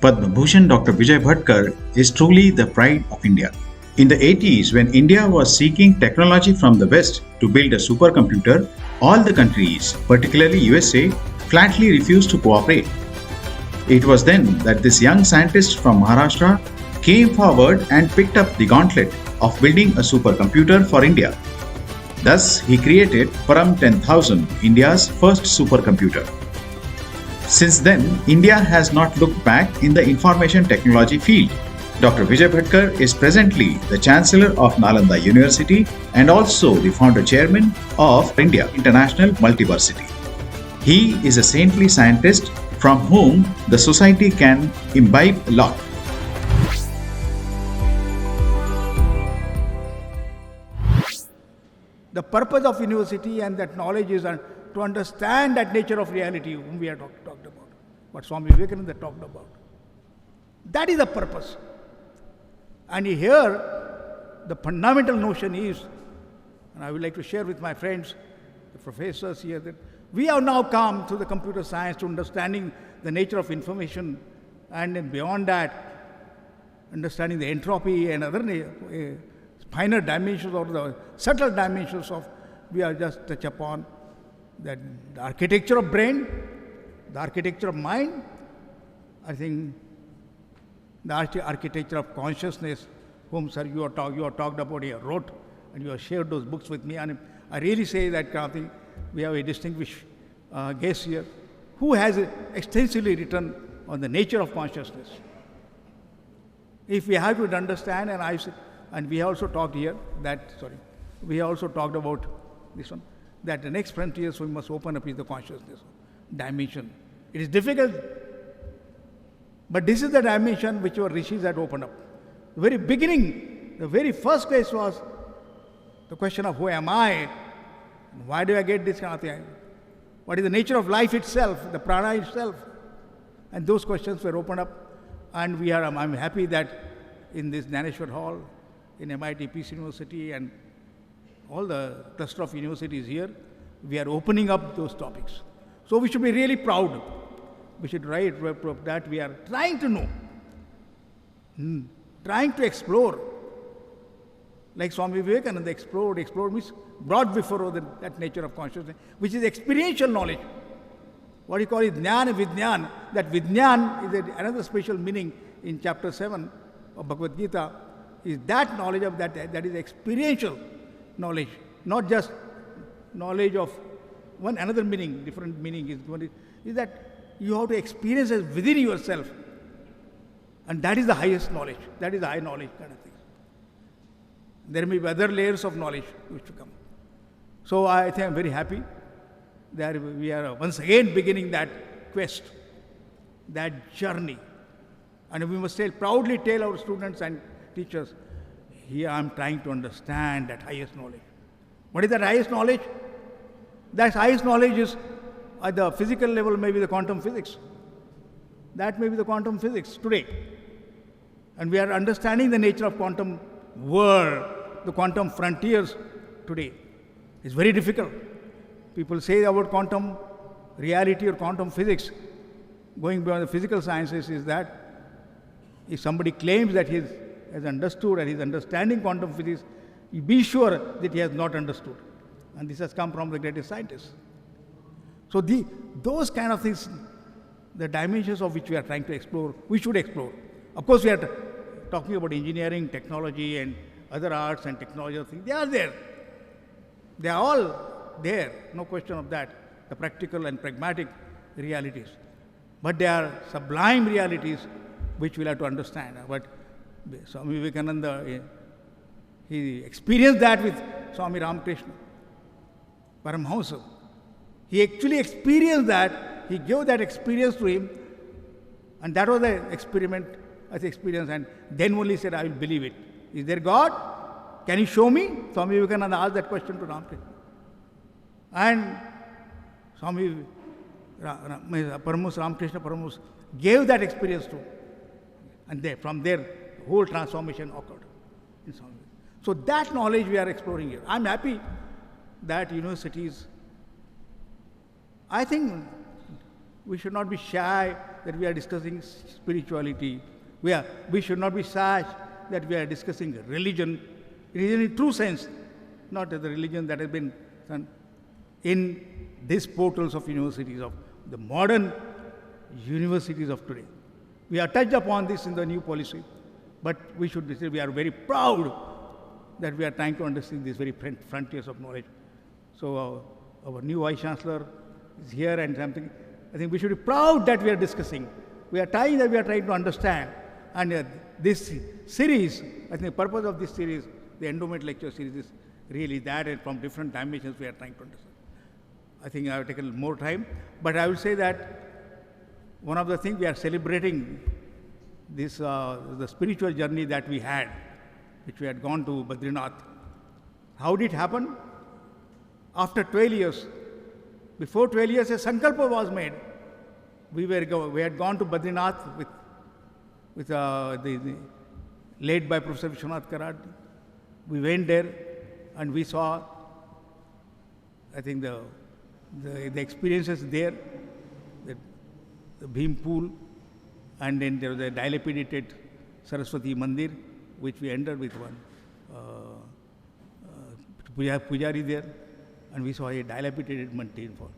Padmabhushan Dr. Vijay Bhatkar is truly the pride of India. In the 80s, when India was seeking technology from the West to build a supercomputer, all the countries, particularly USA, flatly refused to cooperate. It was then that this young scientist from Maharashtra came forward and picked up the gauntlet of building a supercomputer for India. Thus, he created PARAM 10,000, India's first supercomputer. Since then, India has not looked back in the information technology field. Dr. Vijay Bhatkar is presently the Chancellor of Nalanda University and also the founder chairman of India International Multiversity. He is a saintly scientist from whom the society can imbibe a lot. The purpose of university and that knowledge is to understand that nature of reality whom we have talked about, what Swami Vivekananda talked about. That is the purpose. And here, the fundamental notion is, and I would like to share with my friends, the professors here, that we have now come to the computer science to understanding the nature of information, and then beyond that, understanding the entropy and other finer dimensions or the subtle dimensions of, we are just touch upon that the architecture of brain, the architecture of mind, I think the architecture of consciousness, whom sir you have talked about here, wrote, and you have shared those books with me, and I really say that kind of thing, we have a distinguished guest here, who has extensively written on the nature of consciousness. If we have to understand, and we also talked here that, we also talked about this one, that the next frontiers we must open up is the consciousness dimension. It is difficult, but this is the dimension which our rishis had opened up. The very beginning, the very first question was the question of who am I? Why do I get this kind of thing? What is the nature of life itself, the prana itself? And those questions were opened up, and I'm happy that in this Dhaneshwar Hall, in MIT Peace University and all the cluster of universities here, we are opening up those topics. So we should be really proud. We should write that we are trying to know, trying to explore. Like Swami Vivekananda explored means brought before that nature of consciousness, which is experiential knowledge. What you call it, jnana, vidyan. That vidyan is another special meaning in chapter 7 of Bhagavad Gita, is that knowledge of that is experiential knowledge, not just knowledge of one another meaning, different meaning is that you have to experience it within yourself. And that is the highest knowledge. That is the high knowledge kind of thing. There may be other layers of knowledge which to come. So I think I'm very happy that we are once again beginning that quest, that journey. And we must proudly tell our students and teachers, here I am trying to understand that highest knowledge. What is that highest knowledge? That highest knowledge is at the physical level, maybe the quantum physics. That may be the quantum physics today. And we are understanding the nature of quantum world, the quantum frontiers today. It's very difficult. People say about quantum reality or quantum physics, going beyond the physical sciences, is that if somebody claims that he has understood and is understanding quantum physics, you be sure that he has not understood. And this has come from the greatest scientists. So those kind of things, the dimensions of which we are trying to explore, we should explore. Of course, we are talking about engineering, technology, and other arts and technology things. They are there. They are all there, no question of that, the practical and pragmatic realities. But they are sublime realities which we'll have to understand. But Swami Vivekananda, he experienced that with Swami Ramakrishna, Paramhamsa. He actually experienced that, he gave that experience to him, and that was the experiment, as experience, and then only said, I will believe it. Is there God? Can you show me? Swami Vivekananda asked that question to Ramakrishna. And Swami Ramakrishna Paramahamsa gave that experience to him. And from there, whole transformation occurred in Swami. So that knowledge we are exploring here. I'm happy that universities, I think We should not be shy that we are discussing spirituality. We should not be shy that we are discussing religion. Religion in true sense, not the religion that has been done in these portals of universities, of the modern universities of today. We have touched upon this in the new policy, but we should say we are very proud that we are trying to understand these very frontiers of knowledge. So our new Vice Chancellor is here and something. I think we should be proud that we are discussing. We are trying to understand. And this series, I think the purpose of this series, the Endowment lecture series, is really that, and from different dimensions we are trying to understand. I think I have taken more time, but I will say that one of the things we are celebrating this, the spiritual journey that we had, which we had gone to Badrinath. How did it happen? After 12 years, before 12 years, a sankalpa was made. We had gone to Badrinath with the led by Professor Vishwanath Karad. We went there and we saw, I think, the experiences there, the Bhim pool, and then there was a dilapidated Saraswati Mandir, which we entered with one pujari there, and we saw a dilapidated mandir for